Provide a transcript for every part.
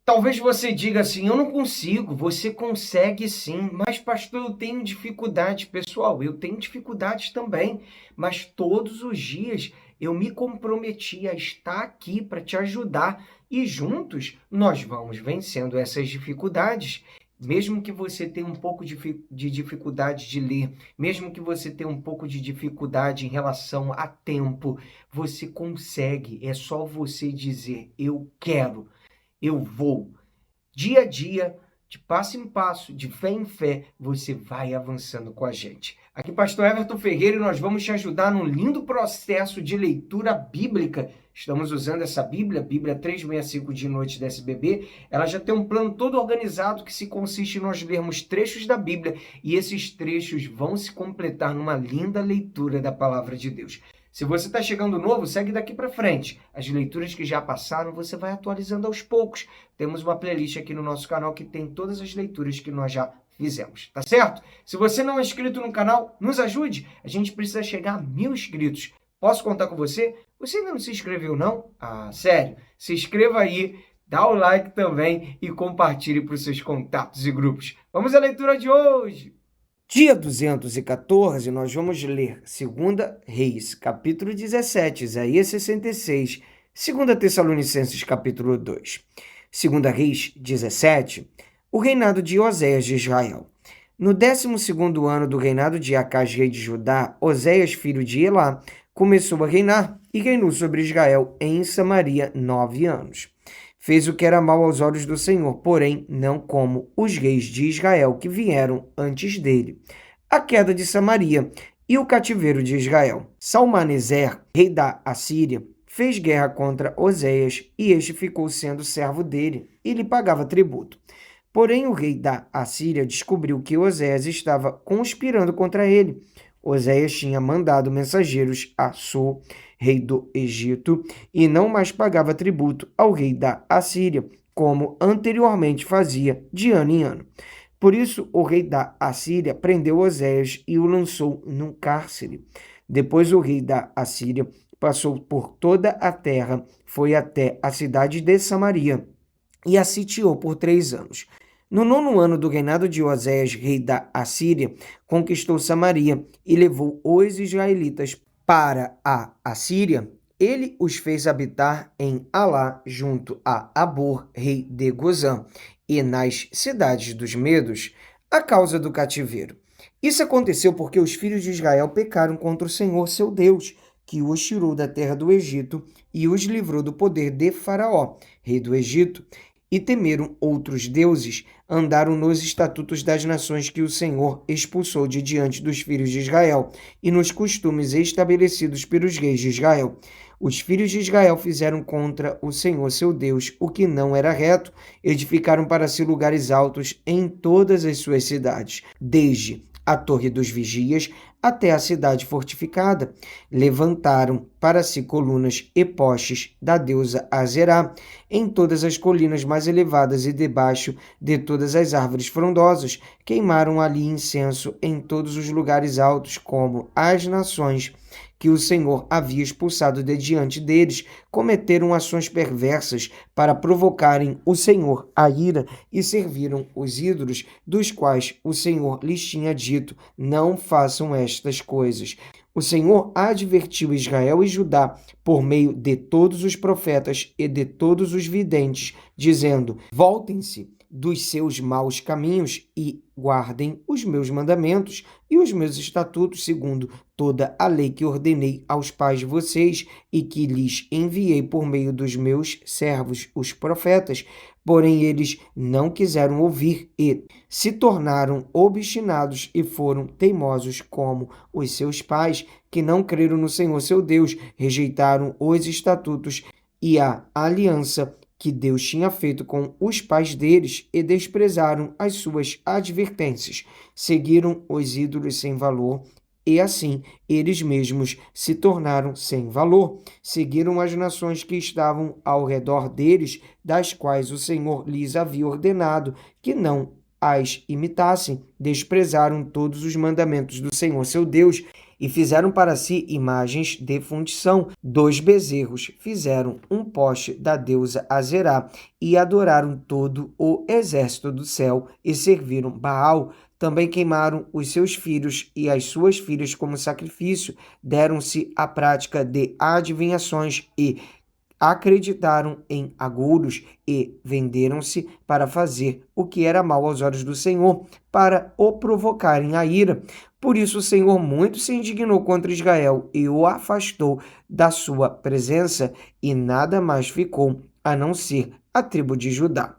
Talvez você diga assim: eu não consigo. Você consegue sim. Mas, pastor, eu tenho dificuldades. Pessoal, eu tenho dificuldades também. Mas todos os dias eu me comprometi a estar aqui para te ajudar. E juntos nós vamos vencendo essas dificuldades. Mesmo que você tenha um pouco de dificuldade de ler, mesmo que você tenha um pouco de dificuldade em relação a tempo, você consegue. É só você dizer: eu quero. Eu vou. Dia a dia, de passo em passo, de fé em fé, você vai avançando com a gente. Aqui, Pastor Everton Ferreira, e nós vamos te ajudar num lindo processo de leitura bíblica. Estamos usando essa Bíblia 365 de noite da SBB. Ela já tem um plano todo organizado que se consiste em nós lermos trechos da Bíblia e esses trechos vão se completar numa linda leitura da Palavra de Deus. Se você está chegando novo, segue daqui para frente. As leituras que já passaram, você vai atualizando aos poucos. Temos uma playlist aqui no nosso canal que tem todas as leituras que nós já fizemos, tá certo? Se você não é inscrito no canal, nos ajude. A gente precisa chegar a 1000 inscritos. Posso contar com você? Você ainda não se inscreveu, não? Ah, sério? Se inscreva aí, dá o like também e compartilhe para os seus contatos e grupos. Vamos à leitura de hoje! Dia 214, nós vamos ler 2 Reis, capítulo 17, Isaías 66, 2 Tessalonicenses, capítulo 2. 2 Reis 17, o reinado de Oséias de Israel. No 12º ano do reinado de Acás, rei de Judá, Oséias, filho de Elá, começou a reinar e reinou sobre Israel em Samaria 9 anos. Fez o que era mal aos olhos do Senhor, porém não como os reis de Israel que vieram antes dele. A queda de Samaria e o cativeiro de Israel. Salmaneser, rei da Assíria, fez guerra contra Oséias e este ficou sendo servo dele e lhe pagava tributo. Porém o rei da Assíria descobriu que Oséias estava conspirando contra ele. Oséias tinha mandado mensageiros a So, rei do Egito, e não mais pagava tributo ao rei da Assíria, como anteriormente fazia de ano em ano. Por isso, o rei da Assíria prendeu Oséias e o lançou num cárcere. Depois, o rei da Assíria passou por toda a terra, foi até a cidade de Samaria e a sitiou por 3 anos. No 9º ano do reinado de Oséias, rei da Assíria, conquistou Samaria e levou os israelitas para a Assíria. Ele os fez habitar em Alá, junto a Abor, rei de Gozã, e nas cidades dos Medos, a causa do cativeiro. Isso aconteceu porque os filhos de Israel pecaram contra o Senhor, seu Deus, que os tirou da terra do Egito e os livrou do poder de Faraó, rei do Egito, e temeram outros deuses, andaram nos estatutos das nações que o Senhor expulsou de diante dos filhos de Israel, e nos costumes estabelecidos pelos reis de Israel. Os filhos de Israel fizeram contra o Senhor seu Deus o que não era reto, edificaram para si lugares altos em todas as suas cidades, desde a Torre dos Vigias até a cidade fortificada. Levantaram para si colunas e postes da deusa Azerá em todas as colinas mais elevadas e debaixo de todas as árvores frondosas. Queimaram ali incenso em todos os lugares altos, como as nações que o Senhor havia expulsado de diante deles. Cometeram ações perversas para provocarem o Senhor à ira e serviram os ídolos dos quais o Senhor lhes tinha dito: não façam estas coisas. O Senhor advertiu Israel e Judá por meio de todos os profetas e de todos os videntes, dizendo: voltem-se dos seus maus caminhos e guardem os meus mandamentos e os meus estatutos, segundo toda a lei que ordenei aos pais de vocês e que lhes enviei por meio dos meus servos, os profetas. Porém, eles não quiseram ouvir e se tornaram obstinados e foram teimosos como os seus pais, que não creram no Senhor seu Deus, rejeitaram os estatutos e a aliança que Deus tinha feito com os pais deles e desprezaram as suas advertências. Seguiram os ídolos sem valor e assim eles mesmos se tornaram sem valor. Seguiram as nações que estavam ao redor deles, das quais o Senhor lhes havia ordenado que não as imitassem. Desprezaram todos os mandamentos do Senhor seu Deus E fizeram para si imagens de fundição. 2 bezerros fizeram um poste da deusa Azerá e adoraram todo o exército do céu e serviram Baal. Também queimaram os seus filhos e as suas filhas como sacrifício, deram-se à prática de adivinhações e acreditaram em agouros e venderam-se para fazer o que era mal aos olhos do Senhor, para o provocarem a ira. Por isso o Senhor muito se indignou contra Israel e o afastou da sua presença, e nada mais ficou a não ser a tribo de Judá.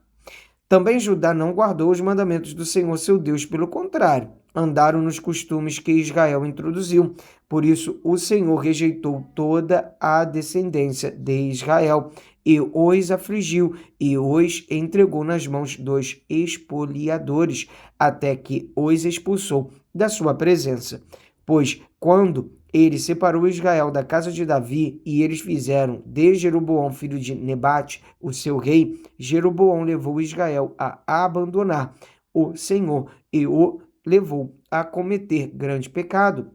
Também Judá não guardou os mandamentos do Senhor seu Deus, pelo contrário, andaram nos costumes que Israel introduziu. Por isso o Senhor rejeitou toda a descendência de Israel e os afligiu e os entregou nas mãos dos espoliadores, até que os expulsou da sua presença. Pois quando ele separou Israel da casa de Davi, e eles fizeram de Jeroboão, filho de Nebate, o seu rei, Jeroboão levou Israel a abandonar o Senhor e o levou a cometer grande pecado.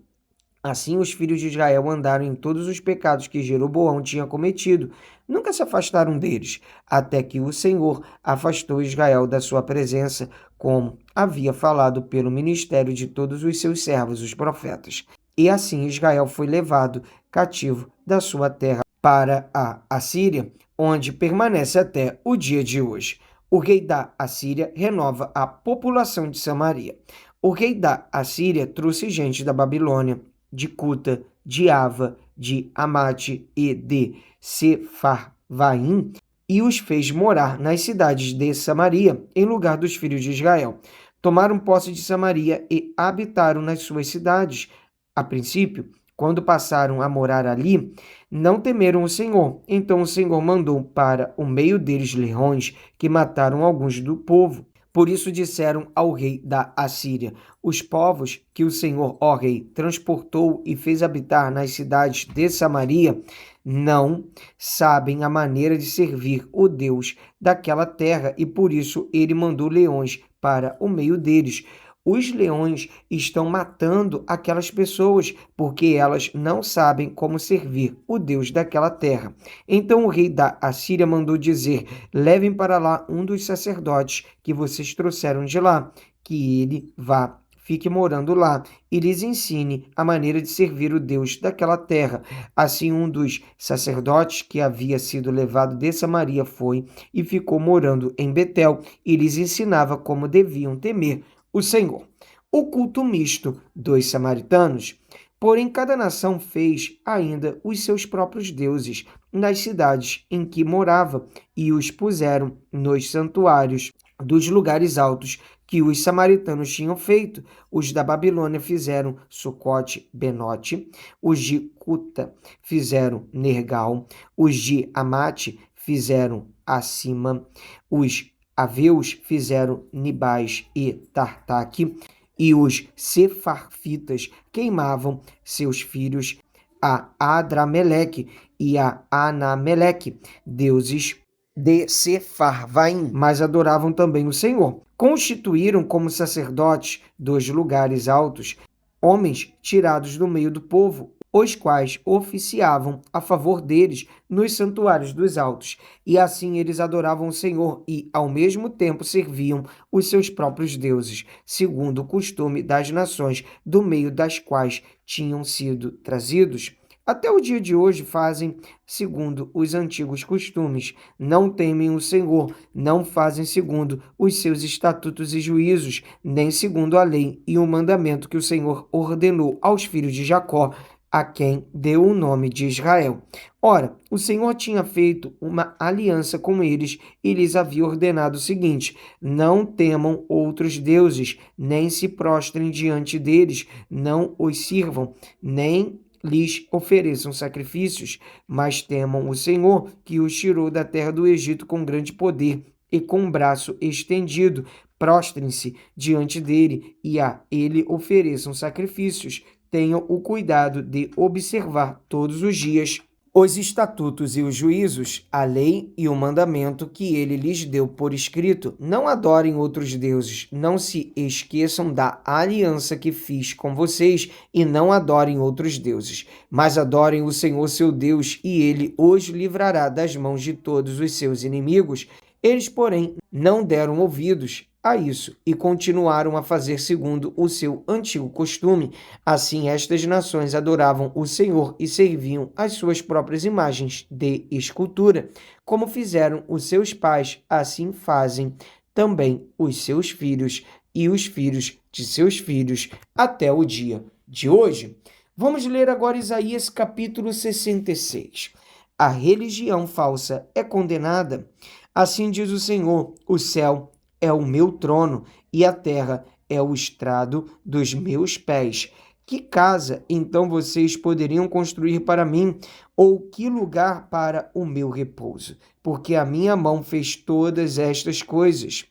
Assim os filhos de Israel andaram em todos os pecados que Jeroboão tinha cometido. Nunca se afastaram deles, até que o Senhor afastou Israel da sua presença, como havia falado pelo ministério de todos os seus servos, os profetas. E assim Israel foi levado cativo da sua terra para a Assíria, onde permanece até o dia de hoje. O rei da Assíria renova a população de Samaria. O rei da Assíria trouxe gente da Babilônia, de Cuta, de Ava, de Amate e de Sefarvaim, e os fez morar nas cidades de Samaria, em lugar dos filhos de Israel. Tomaram posse de Samaria e habitaram nas suas cidades. A princípio, quando passaram a morar ali, não temeram o Senhor. Então o Senhor mandou para o meio deles leões, que mataram alguns do povo. Por isso disseram ao rei da Assíria: os povos que o Senhor, ó rei, transportou e fez habitar nas cidades de Samaria, não sabem a maneira de servir o Deus daquela terra, e por isso ele mandou leões para o meio deles. Os leões estão matando aquelas pessoas, porque elas não sabem como servir o Deus daquela terra. Então o rei da Assíria mandou dizer: levem para lá um dos sacerdotes que vocês trouxeram de lá, que ele vá, fique morando lá e lhes ensine a maneira de servir o Deus daquela terra. Assim um dos sacerdotes que havia sido levado de Samaria foi e ficou morando em Betel e lhes ensinava como deviam temer o Senhor. O culto misto dos samaritanos. Porém, cada nação fez ainda os seus próprios deuses nas cidades em que morava e os puseram nos santuários dos lugares altos que os samaritanos tinham feito. Os da Babilônia fizeram Sucote Benote, os de Cuta fizeram Nergal, os de Amate fizeram Acima, os aveus fizeram Nibás e Tartaque, e os sefarfitas queimavam seus filhos a Adrameleque e a Anameleque, deuses de Sefarvaim, mas adoravam também o Senhor. Constituíram como sacerdotes dos lugares altos homens tirados do meio do povo, os quais oficiavam a favor deles nos santuários dos altos, e assim eles adoravam o Senhor e, ao mesmo tempo, serviam os seus próprios deuses, segundo o costume das nações do meio das quais tinham sido trazidos. Até o dia de hoje fazem segundo os antigos costumes, não temem o Senhor, não fazem segundo os seus estatutos e juízos, nem segundo a lei e o mandamento que o Senhor ordenou aos filhos de Jacó, a quem deu o nome de Israel. Ora, o Senhor tinha feito uma aliança com eles e lhes havia ordenado o seguinte: não temam outros deuses, nem se prostrem diante deles, não os sirvam, nem lhes ofereçam sacrifícios, mas temam o Senhor, que os tirou da terra do Egito com grande poder e com braço estendido. Prostrem-se diante dele e a ele ofereçam sacrifícios. Tenham o cuidado de observar todos os dias os estatutos e os juízos, a lei e o mandamento que ele lhes deu por escrito. Não adorem outros deuses, não se esqueçam da aliança que fiz com vocês e não adorem outros deuses, mas adorem o Senhor seu Deus e ele os livrará das mãos de todos os seus inimigos. Eles, porém, não deram ouvidos a isso e continuaram a fazer segundo o seu antigo costume. Assim, estas nações adoravam o Senhor e serviam as suas próprias imagens de escultura. Como fizeram os seus pais, assim fazem também os seus filhos e os filhos de seus filhos até o dia de hoje. Vamos ler agora Isaías capítulo 66. A religião falsa é condenada. Assim diz o Senhor: o céu é o meu trono e a terra é o estrado dos meus pés. Que casa, então, vocês poderiam construir para mim? Ou que lugar para o meu repouso? Porque a minha mão fez todas estas coisas,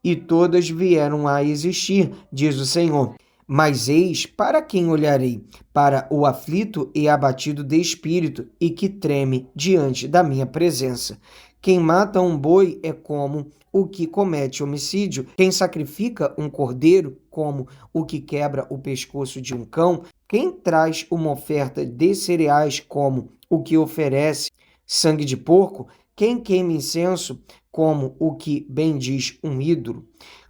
e todas vieram a existir, diz o Senhor. Mas eis, para quem olharei? Para o aflito e abatido de espírito, e que treme diante da minha presença. Quem mata um boi é como o que comete homicídio. Quem sacrifica um cordeiro, como o que quebra o pescoço de um cão. Quem traz uma oferta de cereais, como o que oferece sangue de porco. Quem queima incenso, como o que bendiz um ídolo.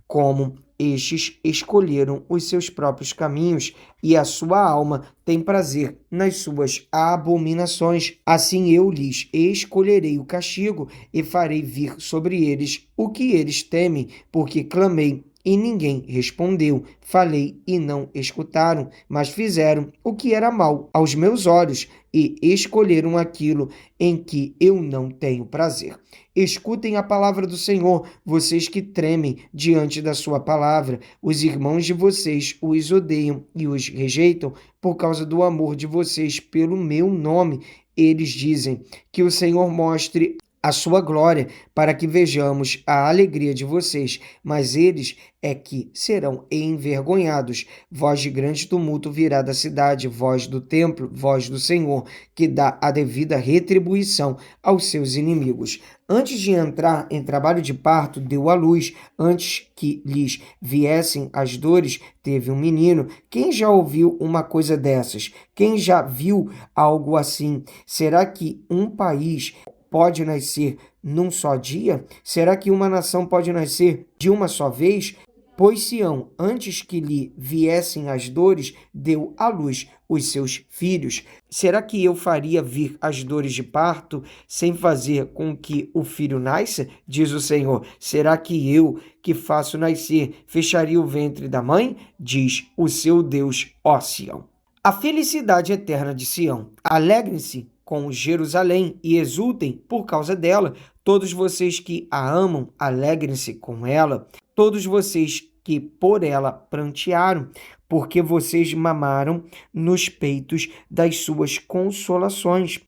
Como estes escolheram os seus próprios caminhos, e a sua alma tem prazer nas suas abominações. Assim eu lhes escolherei o castigo, e farei vir sobre eles o que eles temem, porque clamei e ninguém respondeu, falei e não escutaram, mas fizeram o que era mal aos meus olhos, e escolheram aquilo em que eu não tenho prazer. Escutem a palavra do Senhor, vocês que tremem diante da sua palavra. Os irmãos de vocês os odeiam e os rejeitam por causa do amor de vocês pelo meu nome. Eles dizem que o Senhor mostre a sua glória, para que vejamos a alegria de vocês, mas eles é que serão envergonhados. Voz de grande tumulto virá da cidade, voz do templo, voz do Senhor, que dá a devida retribuição aos seus inimigos. Antes de entrar em trabalho de parto, deu à luz. Antes que lhes viessem as dores, teve um menino. Quem já ouviu uma coisa dessas? Quem já viu algo assim? Será que um país pode nascer num só dia? Será que uma nação pode nascer de uma só vez? Pois Sião, antes que lhe viessem as dores, deu à luz os seus filhos. Será que eu faria vir as dores de parto sem fazer com que o filho nasça? Diz o Senhor. Será que eu, que faço nascer, fecharia o ventre da mãe? Diz o seu Deus, ó Sião. A felicidade eterna de Sião. Alegrem-se com Jerusalém e exultem por causa dela. Todos vocês que a amam, alegrem-se com ela. Todos vocês que por ela prantearam, porque vocês mamaram nos peitos das suas consolações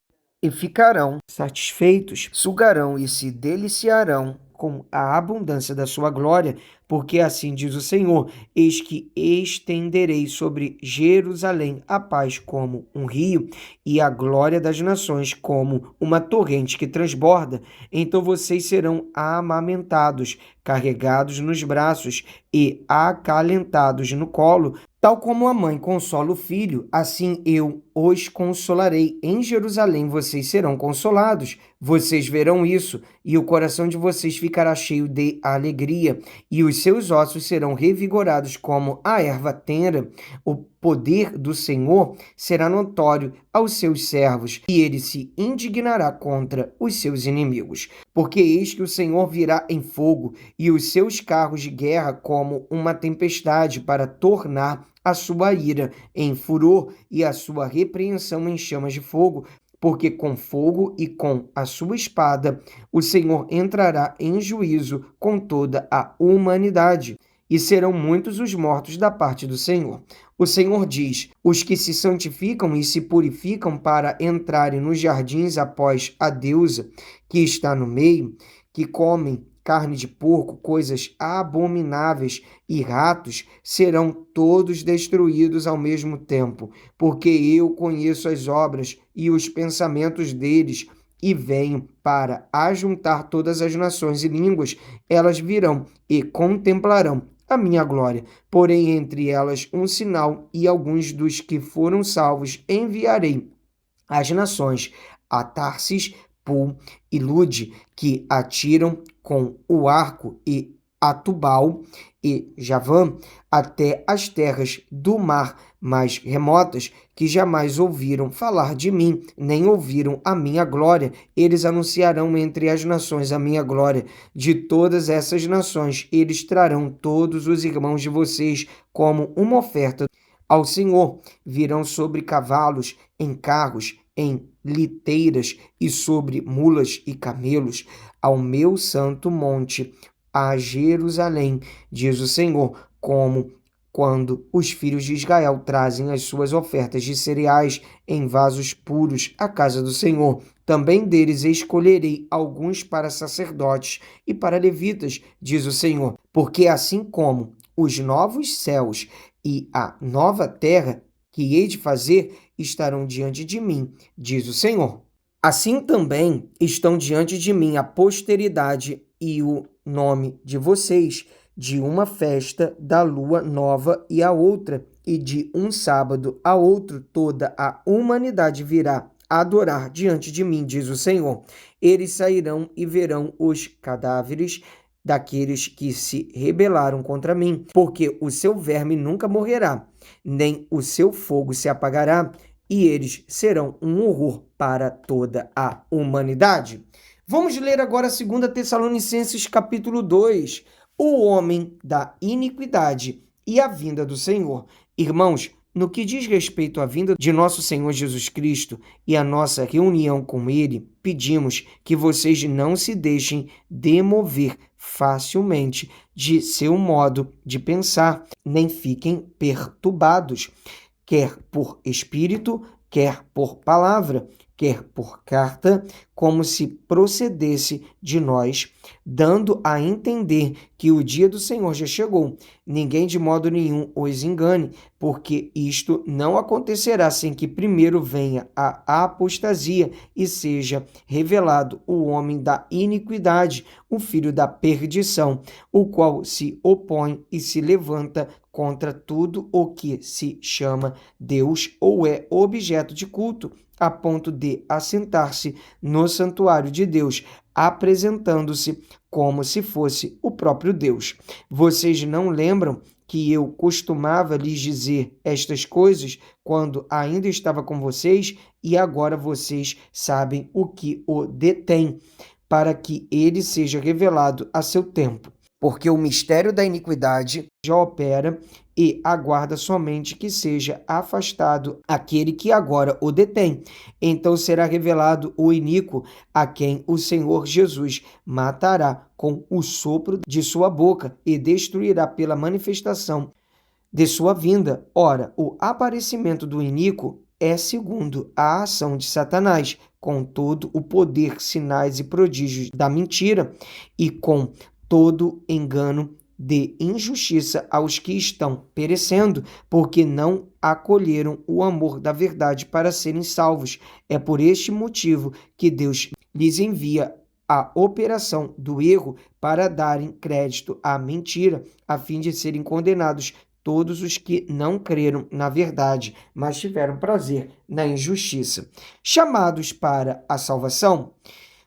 e ficarão satisfeitos, sugarão e se deliciarão com a abundância da sua glória, porque assim diz o Senhor: eis que estenderei sobre Jerusalém a paz como um rio, e a glória das nações como uma torrente que transborda. Então vocês serão amamentados, carregados nos braços e acalentados no colo. Tal como a mãe consola o filho, assim eu os consolarei. Em Jerusalém vocês serão consolados. Vocês verão isso, e o coração de vocês ficará cheio de alegria, e os seus ossos serão revigorados como a erva tenra. O poder do Senhor será notório aos seus servos, e ele se indignará contra os seus inimigos. Porque eis que o Senhor virá em fogo, e os seus carros de guerra como uma tempestade, para tornar a sua ira em furor e a sua repreensão em chamas de fogo, porque com fogo e com a sua espada o Senhor entrará em juízo com toda a humanidade, e serão muitos os mortos da parte do Senhor. O Senhor diz: os que se santificam e se purificam para entrarem nos jardins após a deusa que está no meio, que comem carne de porco, coisas abomináveis e ratos serão todos destruídos ao mesmo tempo, porque eu conheço as obras e os pensamentos deles, e venho para ajuntar todas as nações e línguas. Elas virão e contemplarão a minha glória. Porém, entre elas um sinal, e alguns dos que foram salvos enviarei às nações, a Tarsis, Pul e Lude, que atiram com o arco, e a Tubal e Javã, até as terras do mar mais remotas, que jamais ouviram falar de mim, nem ouviram a minha glória. Eles anunciarão entre as nações a minha glória. De todas essas nações, eles trarão todos os irmãos de vocês como uma oferta ao Senhor. Virão sobre cavalos, em carros, em liteiras e sobre mulas e camelos, ao meu santo monte, a Jerusalém, diz o Senhor, como quando os filhos de Israel trazem as suas ofertas de cereais em vasos puros à casa do Senhor. Também deles escolherei alguns para sacerdotes e para levitas, diz o Senhor, porque assim como os novos céus e a nova terra que hei de fazer estarão diante de mim, diz o Senhor, assim também estão diante de mim a posteridade e o nome de vocês, de uma festa da lua nova e a outra, e de um sábado a outro, toda a humanidade virá adorar diante de mim, diz o Senhor. Eles sairão e verão os cadáveres daqueles que se rebelaram contra mim, porque o seu verme nunca morrerá, nem o seu fogo se apagará, e eles serão um horror para toda a humanidade. Vamos ler agora 2 Tessalonicenses capítulo 2, o homem da iniquidade e a vinda do Senhor. Irmãos, no que diz respeito à vinda de nosso Senhor Jesus Cristo e à nossa reunião com Ele, pedimos que vocês não se deixem demover facilmente de seu modo de pensar, nem fiquem perturbados, quer por espírito, quer por palavra, quer por carta, como se procedesse de nós, dando a entender que o dia do Senhor já chegou. Ninguém de modo nenhum os engane, porque isto não acontecerá sem que primeiro venha a apostasia e seja revelado o homem da iniquidade, o filho da perdição, o qual se opõe e se levanta contra tudo o que se chama Deus ou é objeto de culto, a ponto de assentar-se no santuário de Deus, apresentando-se como se fosse o próprio Deus. Vocês não lembram que eu costumava lhes dizer estas coisas quando ainda estava com vocês, e agora vocês sabem o que o detém, para que ele seja revelado a seu tempo. Porque o mistério da iniquidade já opera e aguarda somente que seja afastado aquele que agora o detém. Então será revelado o iníquo, a quem o Senhor Jesus matará com o sopro de sua boca e destruirá pela manifestação de sua vinda. Ora, o aparecimento do iníquo é segundo a ação de Satanás, com todo o poder, sinais e prodígios da mentira, e com todo engano de injustiça aos que estão perecendo, porque não acolheram o amor da verdade para serem salvos. É por este motivo que Deus lhes envia a operação do erro para darem crédito à mentira, a fim de serem condenados todos os que não creram na verdade, mas tiveram prazer na injustiça. Chamados para a salvação,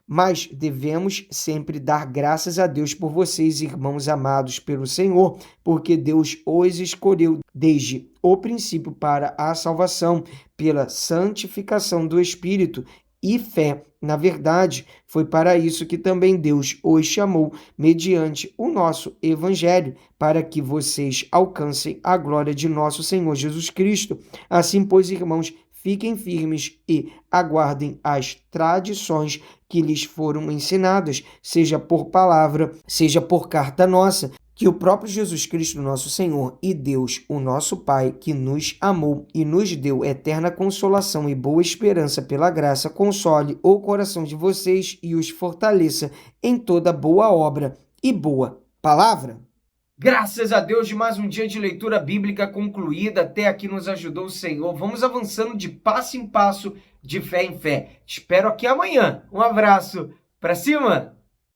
mas devemos sempre dar graças a Deus por vocês, irmãos amados pelo Senhor, porque Deus os escolheu desde o princípio para a salvação, pela santificação do Espírito e fé na verdade. Foi para isso que também Deus os chamou, mediante o nosso Evangelho, para que vocês alcancem a glória de nosso Senhor Jesus Cristo. Assim, pois, irmãos, fiquem firmes e aguardem as tradições que lhes foram ensinadas, seja por palavra, seja por carta nossa, que o próprio Jesus Cristo, nosso Senhor, e Deus, o nosso Pai, que nos amou e nos deu eterna consolação e boa esperança pela graça, console o coração de vocês e os fortaleça em toda boa obra, e boa palavra. Graças a Deus de mais um dia de leitura bíblica concluída. Até aqui nos ajudou o Senhor. Vamos avançando de passo em passo, de fé em fé. Te espero aqui amanhã. Um abraço. Pra cima!